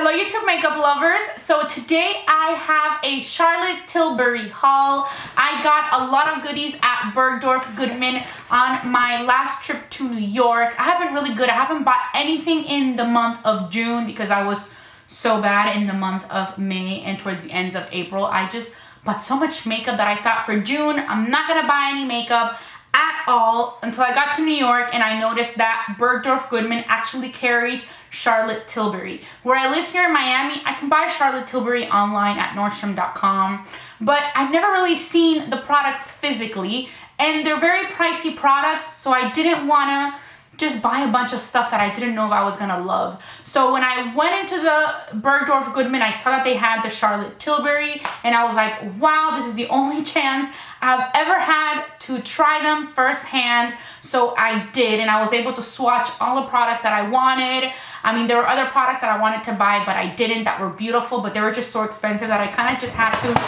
Hello YouTube makeup lovers. So today I have a Charlotte Tilbury haul. I got a lot of goodies at Bergdorf Goodman on my last trip to New York. I have been really good. I haven't bought anything in the month of June because I was so bad in the month of May and towards the ends of April. I just bought so much makeup that I thought for June I'm not gonna buy any makeup at all until I got to New York and I noticed that Bergdorf Goodman actually carries Charlotte Tilbury. Where I live here in Miami, I can buy Charlotte Tilbury online at Nordstrom.com, but I've never really seen the products physically, and they're very pricey products, so I didn't want to just buy a bunch of stuff that I didn't know if I was gonna love. So when I went into the Bergdorf Goodman, I saw that they had the Charlotte Tilbury, and I was like, wow, this is the only chance I've ever had to try them firsthand. So I did, and I was able to swatch all the products that I wanted. I mean, there were other products that I wanted to buy, but I didn't, that were beautiful, but they were just so expensive that I kind of just had to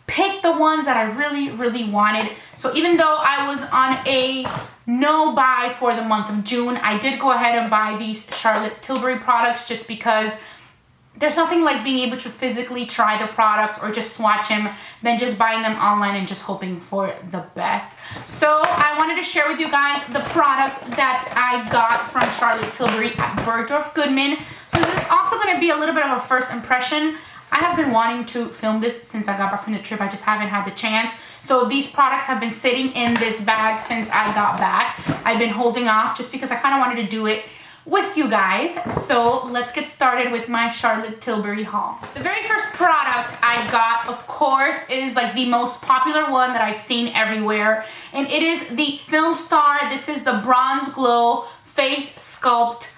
pick the ones that I really wanted. So even though I was on a no buy for the month of June, I did go ahead and buy these Charlotte Tilbury products just because there's nothing like being able to physically try the products or just swatch them than just buying them online and just hoping for the best. So I wanted to share with you guys the products that I got from Charlotte Tilbury at Bergdorf Goodman. So this is also going to be a little bit of a first impression. I have been wanting to film this since I got back from the trip. I just haven't had the chance. So these products have been sitting in this bag since I got back. I've been holding off just because I kind of wanted to do it with you guys. So let's get started with my Charlotte Tilbury haul. The very first product I got, of course, is like the most popular one that I've seen everywhere, and it is the Film Star. This is the Bronze Glow Face Sculpt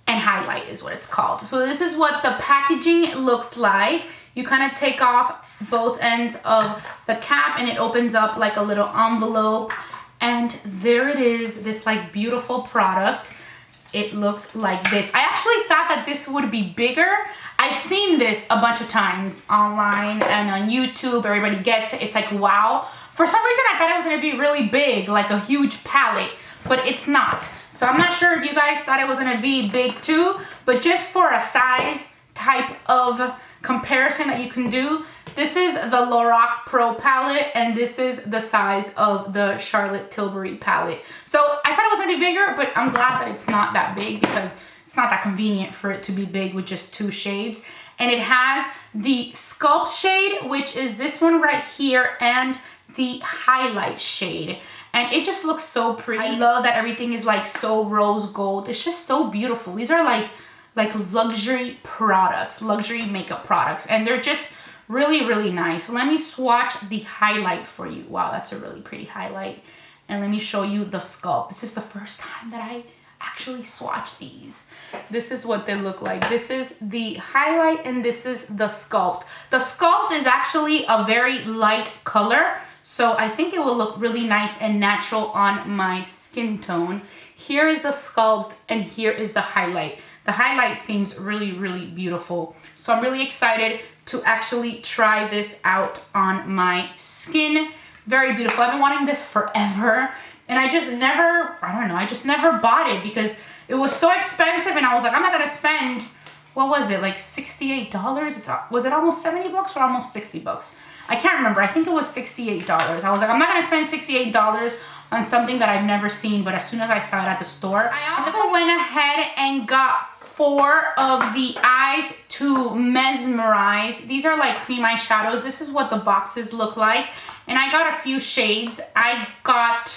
and Highlight is what it's called. So this is what the packaging looks like. You kind of take off both ends of the cap and it opens up like a little envelope, and there it is, this like beautiful product. It looks like this. I actually thought that this would be bigger. I've seen this a bunch of times online and on YouTube. Everybody gets it. It's like, wow. For some reason, I thought it was gonna be really big, like a huge palette, but it's not. So I'm not sure if you guys thought it was gonna be big too, but just for a size type of comparison that you can do, this is the Lorac Pro Palette, and this is the size of the Charlotte Tilbury palette. So I thought it was gonna be bigger, but I'm glad that it's not that big because it's not that convenient for it to be big with just two shades. And it has the Sculpt shade, which is this one right here, and the Highlight shade. And it just looks so pretty. I love that everything is like so rose gold. It's just so beautiful. These are like luxury products, luxury makeup products, and they're just really nice. So let me swatch the highlight for you. Wow, that's a really pretty highlight. And let me show you the Sculpt. This is the first time that I actually swatch these. This is what they look like. This is the highlight and this is the Sculpt. The Sculpt is actually a very light color, so I think it will look really nice and natural on my skin tone. Here is the Sculpt and here is the highlight. The highlight seems really beautiful. So I'm really excited to actually try this out on my skin. Very beautiful. I've been wanting this forever, and I just never, I just never bought it because it was so expensive, and I was like, I'm not gonna spend, what was it, like $68? Was it almost 70 bucks or almost 60 bucks? I can't remember. I think it was $68. I was like, I'm not gonna spend $68 on something that I've never seen, but as soon as I saw it at the store, I also went ahead and got 4 of the Eyes To Mesmerize. These are like cream eyeshadows. This is what the boxes look like, and I got a few shades. I got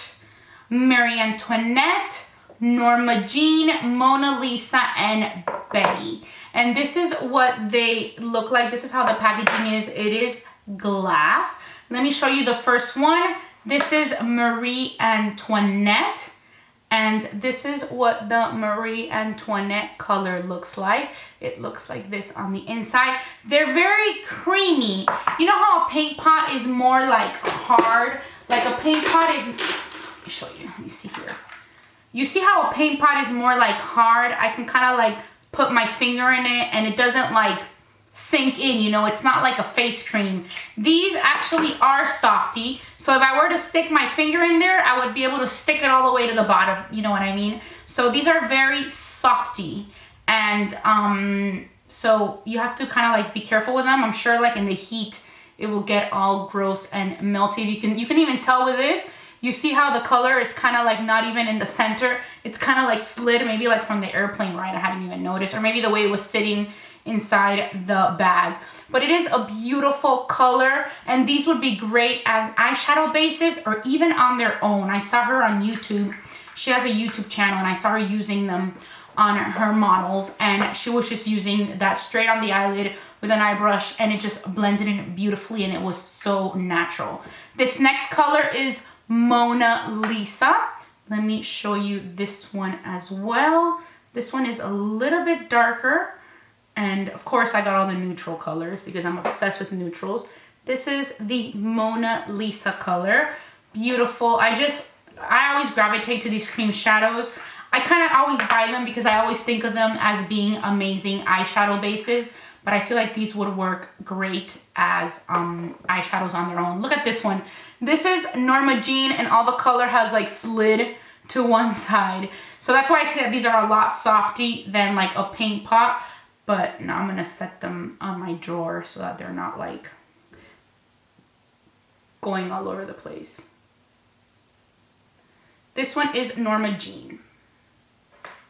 Antoinette, Norma Jeane, Mona Lisa, and Bette. And this is what they look like. This is how the packaging is. It is glass. Let me show you the first one. This is Marie Antoinette, and this is what the Marie Antoinette color looks like. It looks like this on the inside. They're very creamy. You know how a paint pot is more like hard? Like a paint pot is, let me show you, let me see here. You see how a paint pot is more like hard? I can kind of like put my finger in it and it doesn't like sink in, you know, it's not like a face cream. These actually are softy, so if I were to stick my finger in there, I would be able to stick it all the way to the bottom, you know what I mean? So these are very softy, and So you have to kind of like be careful with them. I'm sure like in the heat, it will get all gross and melty. You can even tell with this. You see how the color is kind of like not even in the center. It's kind of like slid, maybe like from the airplane ride. I hadn't even noticed, or maybe the way it was sitting inside the bag. But it is a beautiful color, and these would be great as eyeshadow bases or even on their own. I saw her on YouTube. She has a YouTube channel, and I saw her using them on her models, and she was just using that straight on the eyelid with an eye brush, and it just blended in beautifully, and it was so natural. This next color is Mona Lisa. Let me show you this one as well. This one is a little bit darker, and of course I got all the neutral colors because I'm obsessed with neutrals. This is the Mona Lisa color. Beautiful. I always gravitate to these cream shadows. I kind of always buy them because I always think of them as being amazing eyeshadow bases, but I feel like these would work great as eyeshadows on their own. Look at this one. This is Norma Jeane, and all the color has like slid to one side. So that's why I say that these are a lot softy than like a paint pot. But now I'm gonna set them on my drawer so that they're not like going all over the place. This one is Norma Jeane.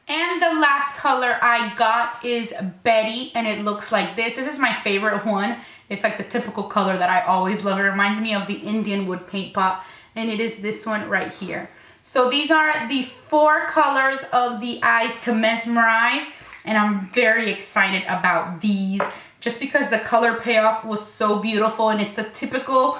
And the last color I got is Bette, and it looks like this. This is my favorite one. It's like the typical color that I always love. It reminds me of the Indian wood paint pot, and it is this one right here. So these are the 4 colors of the eyes to mesmerize, and I'm very excited about these just because the color payoff was so beautiful, and it's the typical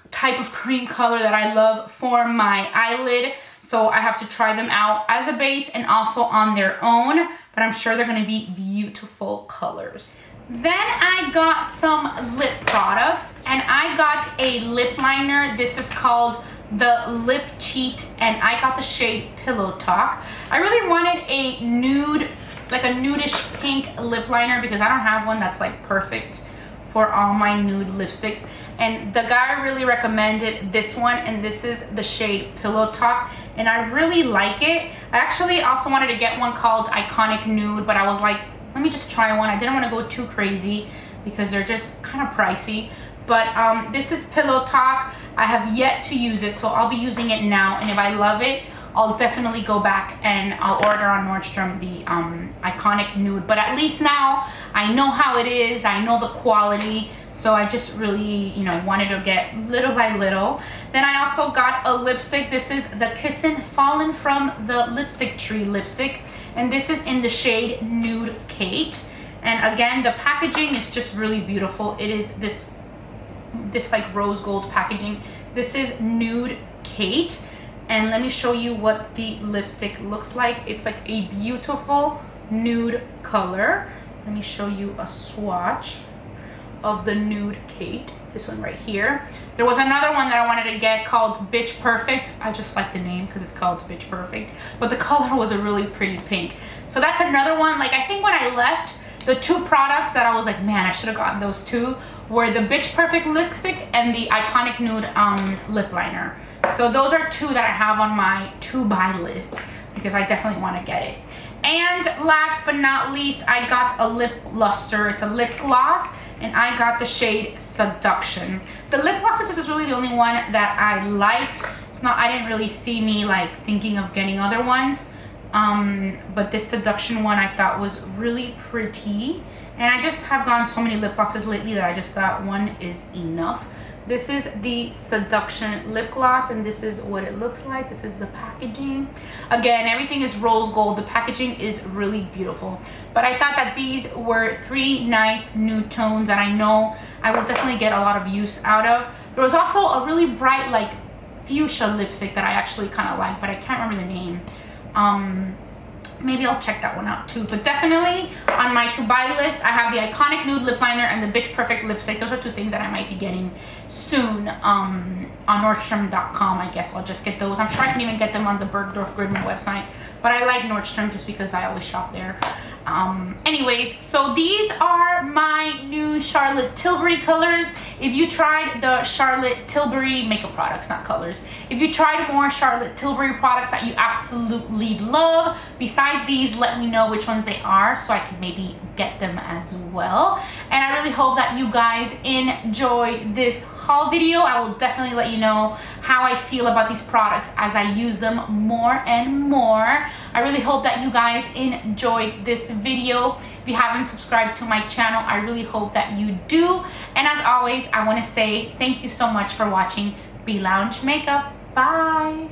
type of cream color that I love for my eyelid. So I have to try them out as a base and also on their own, but I'm sure they're gonna be beautiful colors. Then I got some lip products, and I got a lip liner. This is called the Lip Cheat, and I got the shade Pillow Talk. I really wanted a nude, like a nudish pink lip liner because I don't have one that's like perfect for all my nude lipsticks. And the guy really recommended this one, and this is the shade Pillow Talk, and I really like it. I actually also wanted to get one called Iconic Nude, but I was like, let me just try one. I didn't want to go too crazy because they're just kind of pricey. But this is Pillow Talk. I have yet to use it, so I'll be using it now, and if I love it, I'll definitely go back and I'll order on Nordstrom the Iconic Nude. But at least now I know how it is, I know the quality, so I just really, you know, wanted to get little by little. Then I also got a lipstick. This is the Kissin' Fallen from the Lipstick Tree lipstick, and this is in the shade Nude Kate. And again, the packaging is just really beautiful. It is this like rose gold packaging. This is Nude Kate, and let me show you what the lipstick looks like. It's like a beautiful nude color. Let me show you a swatch of the Nude Kate. This one right here. There was another one that I wanted to get called Bitch Perfect. I just like the name because it's called Bitch Perfect, but the color was a really pretty pink. So that's another one. Like, I think when I left, the 2 products that I was like, man, I should have gotten those 2 were the Bitch Perfect lipstick and the Iconic Nude lip liner. So those are 2 that I have on my to-buy list because I definitely want to get it. And last but not least, I got a lip lustre. It's a lip gloss, and I got the shade Seduction. The lip gloss is really the only one that I liked. It's not, I didn't really see me like thinking of getting other ones. But this Seduction one I thought was really pretty. And I just have gotten so many lip glosses lately that I just thought one is enough. This is the Seduction lip gloss, and this is what it looks like. This is the packaging. Again, everything is rose gold. The packaging is really beautiful. But I thought that these were 3 nice nude tones that I know I will definitely get a lot of use out of. There was also a really bright like fuchsia lipstick that I actually kind of like, but I can't remember the name. Maybe I'll check that one out too. But definitely on my to-buy list, I have the Iconic Nude lip liner and the Bitch Perfect lipstick. Those are 2 things that I might be getting soon on Nordstrom.com. I guess I'll just get those. I'm sure I can even get them on the Bergdorf Goodman website, but I like Nordstrom just because I always shop there. Anyways, so these are my new Charlotte Tilbury colors. If you tried the Charlotte Tilbury makeup products, not colors, if you tried more Charlotte Tilbury products that you absolutely love besides these, let me know which ones they are so I can maybe get them as well. And I really hope that you guys enjoyed this haul video. I will definitely let you know how I feel about these products as I use them more and more. I really hope that you guys enjoyed this video. If you haven't subscribed to my channel, I really hope that you do. And as always, I want to say thank you so much for watching Be Lounge Makeup. Bye.